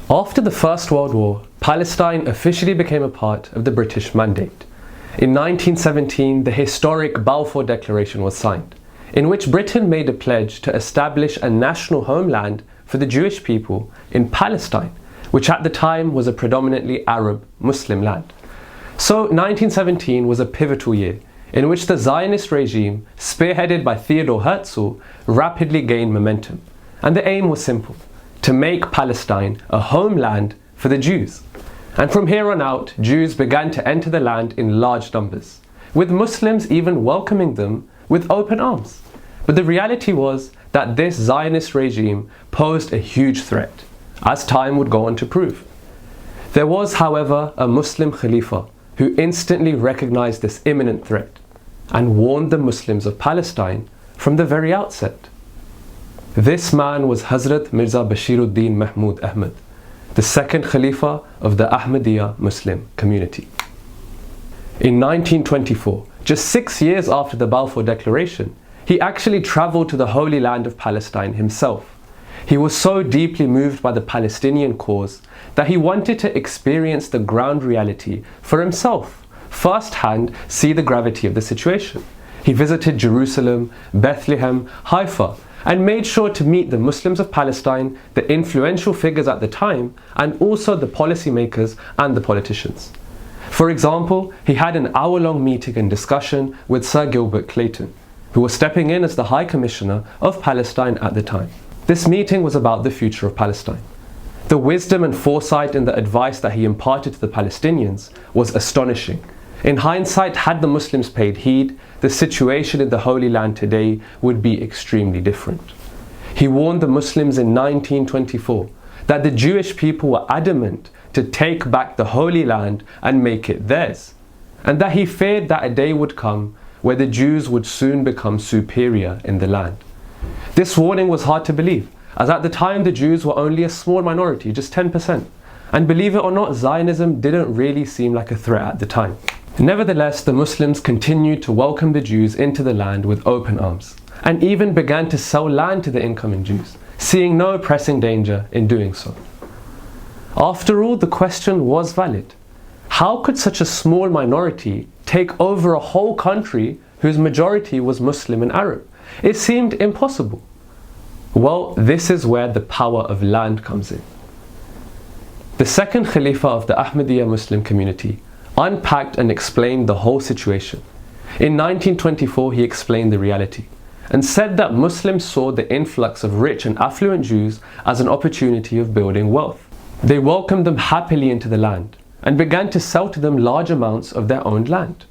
After the First World War, Palestine officially became a part of the British Mandate. In 1917, the historic Balfour Declaration was signed, in which Britain made a pledge to establish a national homeland for the Jewish people in Palestine, which at the time was a predominantly Arab Muslim land. So 1917 was a pivotal year in which the Zionist regime, spearheaded by Theodor Herzl, rapidly gained momentum. And the aim was simple: to make Palestine a homeland for the Jews. And from here on out, Jews began to enter the land in large numbers, with Muslims even welcoming them with open arms. But the reality was that this Zionist regime posed a huge threat, as time would go on to prove. There was, however, a Muslim Khalifa who instantly recognized this imminent threat and warned the Muslims of Palestine from the very outset. This man was Hazrat Mirza Bashiruddin Mahmud Ahmad, the second Khalifa of the Ahmadiyya Muslim Community. In 1924, just 6 years after the Balfour Declaration, he actually travelled to the Holy Land of Palestine himself. He was so deeply moved by the Palestinian cause that he wanted to experience the ground reality for himself, first-hand see the gravity of the situation. He visited Jerusalem, Bethlehem, Haifa, and made sure to meet the Muslims of Palestine, the influential figures at the time, and also the policymakers and the politicians. For example, he had an hour-long meeting and discussion with Sir Gilbert Clayton, who was stepping in as the High Commissioner of Palestine at the time. This meeting was about the future of Palestine. The wisdom and foresight in the advice that he imparted to the Palestinians was astonishing. In hindsight, had the Muslims paid heed, the situation in the Holy Land today would be extremely different. He warned the Muslims in 1924 that the Jewish people were adamant to take back the Holy Land and make it theirs, and that he feared that a day would come where the Jews would soon become superior in the land. This warning was hard to believe, as at the time the Jews were only a small minority, just 10%. And believe it or not, Zionism didn't really seem like a threat at the time. Nevertheless, the Muslims continued to welcome the Jews into the land with open arms, and even began to sell land to the incoming Jews, seeing no pressing danger in doing so. After all, the question was valid. How could such a small minority take over a whole country whose majority was Muslim and Arab? It seemed impossible. Well, this is where the power of land comes in. The second Khalifa of the Ahmadiyya Muslim Community unpacked and explained the whole situation. In 1924, he explained the reality and said that Muslims saw the influx of rich and affluent Jews as an opportunity of building wealth. They welcomed them happily into the land and began to sell to them large amounts of their owned land.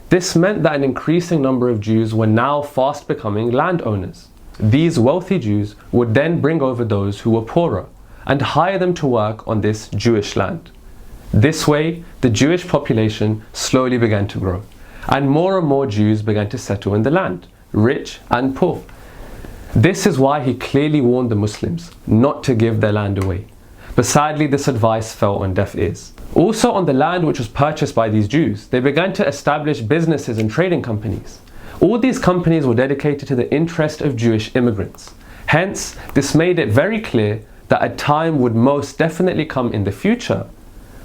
This meant that an increasing number of Jews were now fast becoming landowners. These wealthy Jews would then bring over those who were poorer and hire them to work on this Jewish land. This way, the Jewish population slowly began to grow, and more Jews began to settle in the land, rich and poor. This is why he clearly warned the Muslims not to give their land away. But sadly, this advice fell on deaf ears. Also, on the land which was purchased by these Jews, they began to establish businesses and trading companies. All these companies were dedicated to the interest of Jewish immigrants. Hence, this made it very clear that a time would most definitely come in the future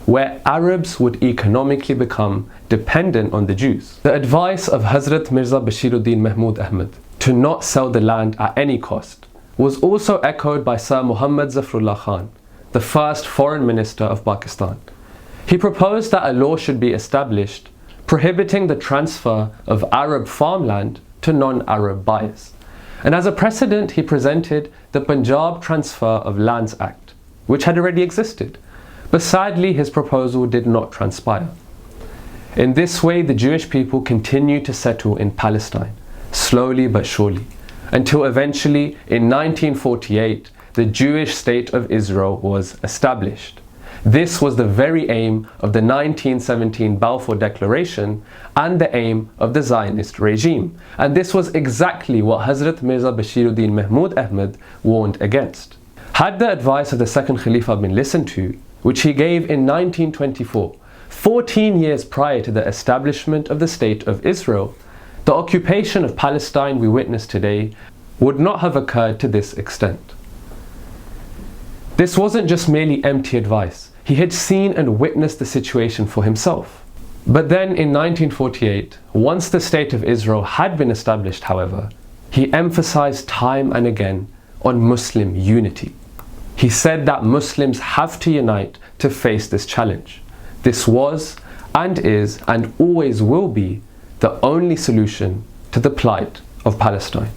where Arabs would economically become dependent on the Jews. The advice of Hazrat Mirza Bashiruddin Mahmud Ahmad to not sell the land at any cost was also echoed by Sir Muhammad Zafrulla Khan, the first foreign minister of Pakistan. He proposed that a law should be established prohibiting the transfer of Arab farmland to non-Arab buyers. And as a precedent, he presented the Punjab Transfer of Lands Act, which had already existed. But sadly, his proposal did not transpire. In this way, the Jewish people continued to settle in Palestine, slowly but surely, until eventually, in 1948, the Jewish state of Israel was established. This was the very aim of the 1917 Balfour Declaration and the aim of the Zionist regime. And this was exactly what Hazrat Mirza Bashiruddin Mahmud Ahmad warned against. Had the advice of the second Khalifa been listened to, which he gave in 1924, 14 years prior to the establishment of the State of Israel, the occupation of Palestine we witness today would not have occurred to this extent. This wasn't just merely empty advice. He had seen and witnessed the situation for himself. But then in 1948, once the State of Israel had been established, however, he emphasized time and again on Muslim unity. He said that Muslims have to unite to face this challenge. This was and is and always will be the only solution to the plight of Palestine.